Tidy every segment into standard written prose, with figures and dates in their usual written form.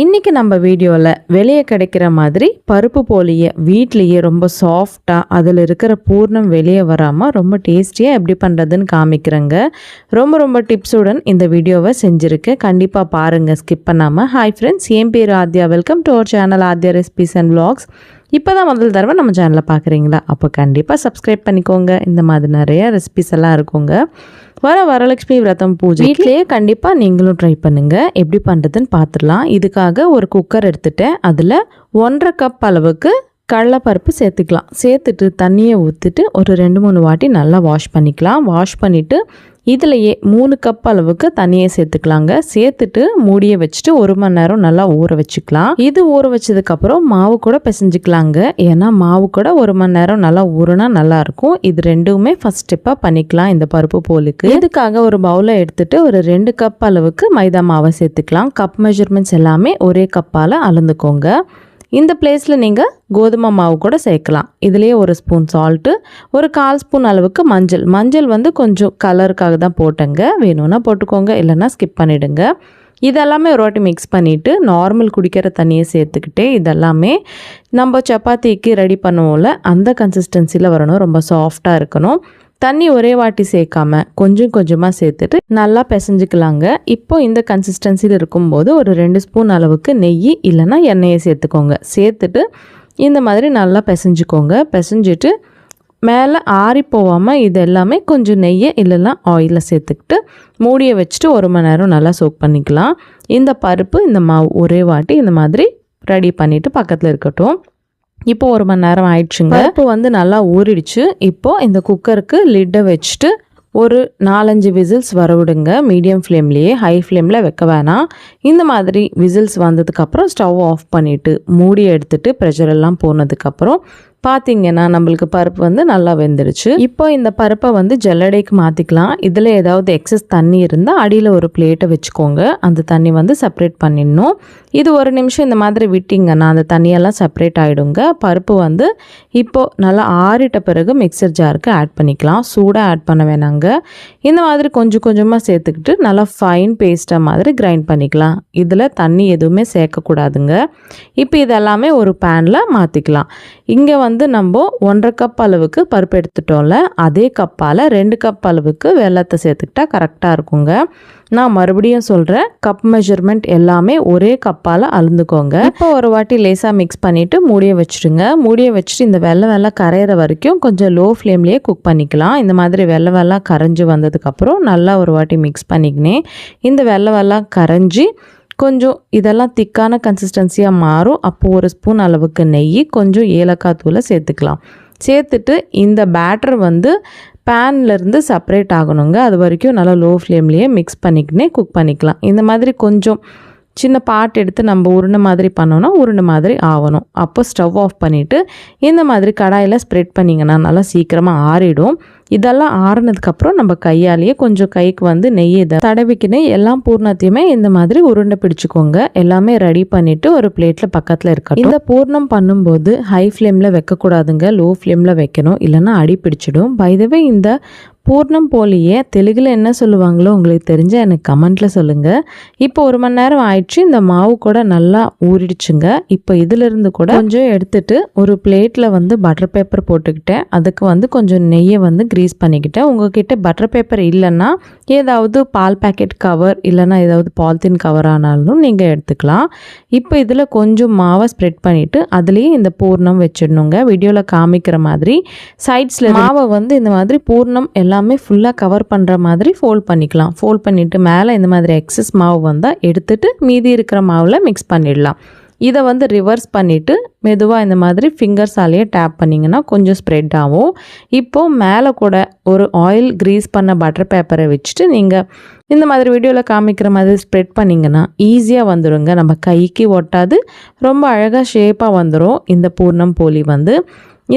இன்றைக்கி நம்ம வீடியோவில் வெளியே கிடைக்கிற மாதிரி பருப்பு போலியை வீட்லேயே ரொம்ப சாஃப்டாக அதில் இருக்கிற பூர்ணம் வெளியே வராமல் ரொம்ப டேஸ்டியாக எப்படி பண்ணுறதுன்னு காமிக்கிறேங்க. ரொம்ப டிப்ஸுடன் இந்த வீடியோவை செஞ்சுருக்கேன். கண்டிப்பாக பாருங்கள், ஸ்கிப் பண்ணாமல். ஹாய் ஃப்ரெண்ட்ஸ், என் பேர் Aadya. Welcome to our channel Aadya recipes and vlogs. இப்போ தான் முதல் தடவை நம்ம சேனலை பார்க்குறீங்களா? அப்போ கண்டிப்பாக சப்ஸ்கிரைப் பண்ணிக்கோங்க. இந்த மாதிரி நிறைய ரெசிபீஸ் எல்லாம் இருக்குங்க. வரலட்சுமி விரதம் பூஜை வீட்லேயே கண்டிப்பாக நீங்களும் ட்ரை பண்ணுங்கள். எப்படி பண்ணுறதுன்னு பார்த்துடலாம். இதுக்காக ஒரு குக்கர் எடுத்துகிட்டேன். அதில் 1.5 கப் அளவுக்கு கடலைப்பருப்பு சேர்த்துக்கலாம். சேர்த்துட்டு தண்ணியை ஊற்றிட்டு ஒரு 2-3 வாட்டி நல்லா வாஷ் பண்ணிக்கலாம். வாஷ் பண்ணிவிட்டு இதிலையே 3 கப் அளவுக்கு தண்ணியை சேர்த்துக்கலாங்க. சேர்த்துட்டு மூடியை வச்சுட்டு 1 மணி நேரம் நல்லா ஊற வச்சுக்கலாம். இது ஊற வச்சதுக்கப்புறம் மாவு கூட பிசைஞ்சிக்கலாங்க. ஏன்னா மாவு கூட 1 மணி நேரம் நல்லா ஊறுனா நல்லாயிருக்கும். இது ரெண்டுமே ஃபஸ்ட் ஸ்டெப்பாக பண்ணிக்கலாம் இந்த பருப்பு போலுக்கு. இதுக்காக ஒரு பவுலை எடுத்துட்டு ஒரு 2 கப் அளவுக்கு மைதா மாவை சேர்த்துக்கலாம். கப் மெஷர்மெண்ட்ஸ் எல்லாமே ஒரே கப்பால் அளந்துக்கோங்க. இந்த பிளேஸில் நீங்கள் கோதுமை மாவு கூட சேர்க்கலாம். இதுலேயே 1 ஸ்பூன் சால்ட்டு, ஒரு 1/4 ஸ்பூன் அளவுக்கு மஞ்சள் வந்து கொஞ்சம் கலருக்காக தான் போட்டேங்க. வேணும்னா போட்டுக்கோங்க, இல்லைன்னா ஸ்கிப் பண்ணிவிடுங்க. இதெல்லாமே ஒரு வாட்டி மிக்ஸ் பண்ணிவிட்டு நார்மல் குடிக்கிற தண்ணியை சேர்த்துக்கிட்டே இதெல்லாமே நம்ம சப்பாத்திக்கு ரெடி பண்ணுவோம்ல அந்த கன்சிஸ்டன்சியில் வரணும். ரொம்ப சாஃப்டாக இருக்கணும். தண்ணி ஒரே வாட்டி சேர்க்காம கொஞ்சமாக சேர்த்துட்டு நல்லா பிசைஞ்சிக்கலாங்க. இப்போ இந்த கன்சிஸ்டன்சியில் இருக்கும்போது ஒரு 2 ஸ்பூன் அளவுக்கு நெய் இல்லைன்னா எண்ணெயை சேர்த்துக்கோங்க. சேர்த்துட்டு இந்த மாதிரி நல்லா பிசைஞ்சிக்கோங்க. பிசைஞ்சிட்டு மேலே ஆறி போகாமல் இது எல்லாமே கொஞ்சம் நெய்யை இல்லைன்னா ஆயிலில் சேர்த்துக்கிட்டு மூடியை வச்சுட்டு 1 மணி நேரம் நல்லா சோக் பண்ணிக்கலாம். இந்த பருப்பு இந்த மாவு ஒரே வாட்டி இந்த மாதிரி ரெடி பண்ணிவிட்டு பக்கத்தில் இருக்கட்டும். இப்போ 1 மணி நேரம் ஆயிடுச்சுங்க. பருப்பு வந்து நல்லா ஊறிடுச்சு. இப்போது இந்த குக்கருக்கு லிட்டை வச்சுட்டு ஒரு 4-5 விசில்ஸ் வர விடுங்க. மீடியம் ஃப்ளேம்லேயே, ஹை ஃப்ளேமில் வைக்க வேணாம். இந்த மாதிரி விசில்ஸ் வந்ததுக்கப்புறம் ஸ்டவ் ஆஃப் பண்ணிவிட்டு மூடி எடுத்துட்டு ப்ரெஷர் எல்லாம் போனதுக்கப்புறம் பார்த்தீங்கன்னா நம்மளுக்கு பருப்பு வந்து நல்லா வெந்துடுச்சு. இப்போ இந்த பருப்பை வந்து ஜல்லடைக்கு மாற்றிக்கலாம். இதில் ஏதாவது எக்ஸஸ் தண்ணி இருந்தால் அடியில் ஒரு பிளேட்டை வச்சுக்கோங்க. அந்த தண்ணி வந்து செப்பரேட் பண்ணிடணும். இது 1 நிமிஷம் இந்த மாதிரி விட்டிங்கன்னா அந்த தண்ணியெல்லாம் செப்பரேட் ஆகிடுங்க. பருப்பு வந்து இப்போது நல்லா ஆறிட்ட பிறகு மிக்சர் ஜாருக்கு ஆட் பண்ணிக்கலாம். சூடாக ஆட் பண்ண வேணாங்க. இந்த மாதிரி கொஞ்சமாக சேர்த்துக்கிட்டு நல்லா ஃபைன் பேஸ்ட்டாக மாதிரி கிரைண்ட் பண்ணிக்கலாம். இதில் தண்ணி எதுவுமே சேர்க்கக்கூடாதுங்க. இப்போ இதெல்லாமே ஒரு பேனில் மாற்றிக்கலாம். இங்கே வந்து நம்ம 1.5 கப் அளவுக்கு பருப்பு எடுத்துட்டோம்ல, அதே கப்பால் 2 கப் அளவுக்கு வெல்லத்தை சேர்த்துக்கிட்டா கரெக்டாக இருக்குங்க. நான் மறுபடியும் சொல்கிறேன், கப் மெஷர்மெண்ட் எல்லாமே ஒரே கப்பால் அளந்துக்கோங்க. இப்போ ஒரு வாட்டி லேசாக மிக்ஸ் பண்ணிவிட்டு மூடியை வச்சுடுங்க. மூடியை வச்சுட்டு இந்த வெள்ளம் கரையிற வரைக்கும் கொஞ்சம் லோ ஃப்ளேம்லேயே குக் பண்ணிக்கலாம். இந்த மாதிரி வெள்ளம் கரைஞ்சி வந்ததுக்கப்புறம் நல்லா ஒரு வாட்டி மிக்ஸ் பண்ணிக்கினேன். இந்த வெள்ளம் கரைஞ்சி கொஞ்சம் இதெல்லாம் திக்கான கன்சிஸ்டன்சியாக மாறும். அப்போது 1 ஸ்பூன் அளவுக்கு நெய், கொஞ்சம் ஏலக்காய் தூளை சேர்த்துக்கலாம். சேர்த்துட்டு இந்த பேட்டர் வந்து பேன்லேருந்து செப்பரேட் ஆகணுங்க. அது வரைக்கும் நல்லா லோ ஃப்ளேம்லேயே மிக்ஸ் பண்ணிக்கினே குக் பண்ணிக்கலாம். இந்த மாதிரி கொஞ்சம் சின்ன பாட் எடுத்து நம்ம உருண்டை மாதிரி பண்ணோன்னா உருண்டை மாதிரி ஆகணும். அப்போ ஸ்டவ் ஆஃப் பண்ணிவிட்டு இந்த மாதிரி கடாயில் ஸ்ப்ரெட் பண்ணிங்கன்னா நல்லா சீக்கிரமாக ஆறிடும். இதெல்லாம் ஆறினதுக்கப்புறம் நம்ம கையாலேயே கொஞ்சம் கைக்கு வந்து நெய் இதை தடவிக்கினே எல்லாம் பூர்ணத்தையுமே இந்த மாதிரி உருண்டை பிடிச்சிக்கோங்க. எல்லாமே ரெடி பண்ணிவிட்டு ஒரு பிளேட்டில் பக்கத்தில் இருக்கட்டும். இந்த பூர்ணம் பண்ணும்போது ஹை ஃப்ளேமில் வைக்கக்கூடாதுங்க, லோ ஃப்ளேமில் வைக்கணும், இல்லைன்னா அடி பிடிச்சிடும். பை த வே இந்த பூர்ணம் போலியே தெலுங்கில் என்ன சொல்லுவாங்களோ உங்களுக்கு தெரிஞ்சால் எனக்கு கமெண்ட்டில் சொல்லுங்கள். இப்போ 1 மணி நேரம் ஆயிடுச்சு. இந்த மாவு கூட நல்லா ஊறிடுச்சுங்க. இப்போ இதிலிருந்து கூட கொஞ்சம் எடுத்துட்டு ஒரு பிளேட்டில் வந்து பட்டர் பேப்பர் போட்டுக்கிட்டேன். அதுக்கு வந்து கொஞ்சம் நெய்யை வந்து க்ரீஸ் பண்ணிக்கிட்டேன். உங்ககிட்ட பட்டர் பேப்பர் இல்லைன்னா ஏதாவது பால் பேக்கெட் கவர் இல்லைன்னா ஏதாவது பாலித்தீன் கவர் ஆனாலும் நீங்கள் எடுத்துக்கலாம். இப்போ இதில் கொஞ்சம் மாவை ஸ்ப்ரெட் பண்ணிவிட்டு அதுலேயே இந்த பூர்ணம் வச்சிடணுங்க. வீடியோவில் காமிக்கிற மாதிரி சைட்ஸில் மாவை வந்து இந்த மாதிரி பூர்ணம் எல்லாமே ஃபுல்லாக கவர் பண்ணுற மாதிரி ஃபோல்ட் பண்ணிக்கலாம். ஃபோல்ட் பண்ணிவிட்டு மேலே இந்த மாதிரி எக்ஸஸ் மாவு வந்தால் எடுத்துட்டு மீதி இருக்கிற மாவில் மிக்ஸ் பண்ணிடலாம். இதை வந்து ரிவர்ஸ் பண்ணிவிட்டு மெதுவாக இந்த மாதிரி ஃபிங்கர்ஸாலேயே டேப் பண்ணிங்கன்னா கொஞ்சம் ஸ்ப்ரெட் ஆகும். இப்போது மேலே கூட ஒரு ஆயில் க்ரீஸ் பண்ண பட்டர் பேப்பரை வச்சுட்டு நீங்கள் இந்த மாதிரி வீடியோவில் காமிக்கிற மாதிரி ஸ்ப்ரெட் பண்ணிங்கன்னா ஈஸியாக வந்துடுங்க. நம்ம கைக்கு ஒட்டாது, ரொம்ப அழகாக ஷேப்பாக வந்துடும். இந்த பூர்ணம் போலி வந்து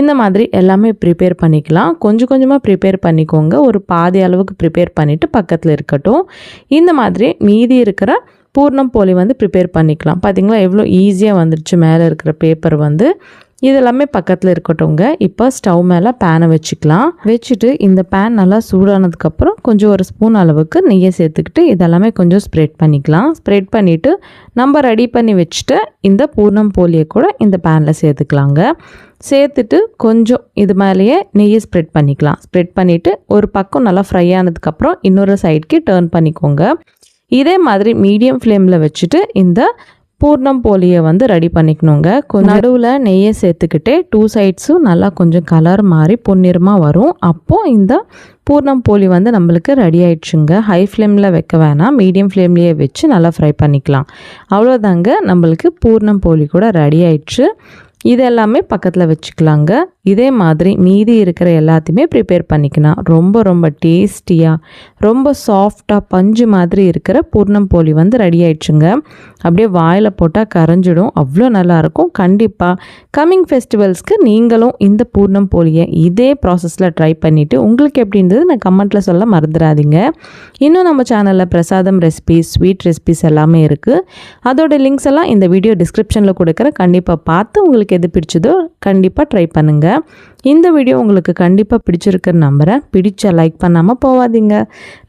இந்த மாதிரி எல்லாமே ப்ரிப்பேர் பண்ணிக்கலாம். கொஞ்சமாக ப்ரிப்பேர் பண்ணிக்கோங்க. ஒரு பாதி அளவுக்கு ப்ரிப்பேர் பண்ணிவிட்டு பக்கத்தில் இருக்கட்டும். இந்த மாதிரி மீதி இருக்கிற பூர்ணம் போலி வந்து ப்ரிப்பேர் பண்ணிக்கலாம். பார்த்திங்களா எவ்வளோ ஈஸியாக வந்துடுச்சு. மேலே இருக்கிற பேப்பர் வந்து இதெல்லாமே பக்கத்தில் இருக்கட்டும்ங்க. இப்போ ஸ்டவ் மேலே பேனை வச்சுட்டு இந்த பேன் நல்லா சூடானதுக்கப்புறம் கொஞ்சம் ஒரு ஸ்பூன் அளவுக்கு நெய்யை சேர்த்துக்கிட்டு இதெல்லாமே கொஞ்சம் ஸ்ப்ரெட் பண்ணிக்கலாம். ஸ்ப்ரெட் பண்ணிவிட்டு நம்ம ரெடி பண்ணி வச்சுட்டு இந்த பூர்ணம் போலியை கூட இந்த பேனில் சேர்த்துக்கலாங்க. சேர்த்துட்டு கொஞ்சம் இது மேலேயே நெய்யை ஸ்ப்ரெட் பண்ணிக்கலாம். ஸ்ப்ரெட் பண்ணிவிட்டு ஒரு பக்கம் நல்லா ஃப்ரை ஆனதுக்கப்புறம் இன்னொரு சைடுக்கு டர்ன் பண்ணிக்கோங்க. இதே மாதிரி மீடியம் ஃப்ளேமில் வச்சுட்டு இந்த பூர்ணம் போலியை ரெடி பண்ணிக்கணுங்க. நடுவில் நெய்யை சேர்த்துக்கிட்டே 2 சைட்ஸும் நல்லா கொஞ்சம் கலர் மாறி பொன்னிறமாக வரும். அப்போது இந்த பூர்ணம் போலி நம்மளுக்கு ரெடி ஆயிடுச்சுங்க. ஹை ஃப்ளேமில் வைக்க வேணாம், மீடியம் ஃப்ளேம்லேயே வச்சு நல்லா ஃப்ரை பண்ணிக்கலாம். அவ்வளோதாங்க, நம்மளுக்கு பூர்ணம் போலி கூட ரெடி ஆயிடுச்சு. இது எல்லாமே பக்கத்தில் வச்சுக்கலாங்க. இதே மாதிரி மீதி இருக்கிற எல்லாத்தையுமே ப்ரிப்பேர் பண்ணிக்கலாம். ரொம்ப ரொம்ப டேஸ்டியாக ரொம்ப சாஃப்டாக பஞ்சு மாதிரி இருக்கிற பூர்ணம் போலி ரெடி ஆயிடுச்சுங்க. அப்படியே வாயில் போட்டால் கரைஞ்சிடும், அவ்வளோ நல்லாயிருக்கும். கண்டிப்பாக கம்மிங் ஃபெஸ்டிவல்ஸ்க்கு நீங்களும் இந்த பூர்ணம் போலியை இதே ப்ராசஸில் ட்ரை பண்ணிவிட்டு உங்களுக்கு எப்படி இருந்தது நான் கமெண்ட்டில் சொல்ல மறந்துடாதீங்க. இன்னும் நம்ம சேனலில் பிரசாதம் ரெசிபிஸ், ஸ்வீட் ரெசிபிஸ் எல்லாமே இருக்குது. அதோட லிங்க்ஸ் எல்லாம் இந்த வீடியோ டிஸ்கிரிப்ஷனில் கொடுக்குறேன். கண்டிப்பாக பார்த்து உங்களுக்கு எது பிடிச்சதோ கண்டிப்பாக ட்ரை பண்ணுங்கள். இந்த வீடியோ உங்களுக்கு கண்டிப்பாக பிடிச்சிருக்குன்னு நம்புகிறேன். பிடிச்ச லைக் பண்ணாமல் போகாதீங்க.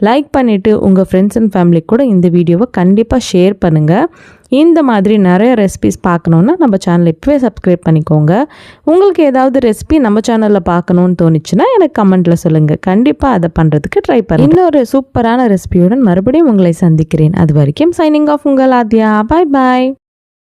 லைக் பண்ணிவிட்டு உங்கள் ஃப்ரெண்ட்ஸ் அண்ட் ஃபேமிலி கூட இந்த வீடியோவை கண்டிப்பாக ஷேர் பண்ணுங்கள். இந்த மாதிரி நிறைய ரெசிபிஸ் பார்க்கணுன்னா நம்ம சேனலை இப்போவே சப்ஸ்கிரைப் பண்ணிக்கோங்க. உங்களுக்கு ஏதாவது ரெசிபி நம்ம சேனலில் பார்க்கணுன்னு தோணுச்சுன்னா எனக்கு கமெண்ட்டில் சொல்லுங்கள். கண்டிப்பாக அதை பண்ணுறதுக்கு ட்ரை பண்ணுங்கள். இன்னொரு சூப்பரான ரெசிபியுடன் மறுபடியும் உங்களை சந்திக்கிறேன். அது வரைக்கும் சைனிங் ஆஃப் உங்கள் ஆத்யா. பாய் பாய்.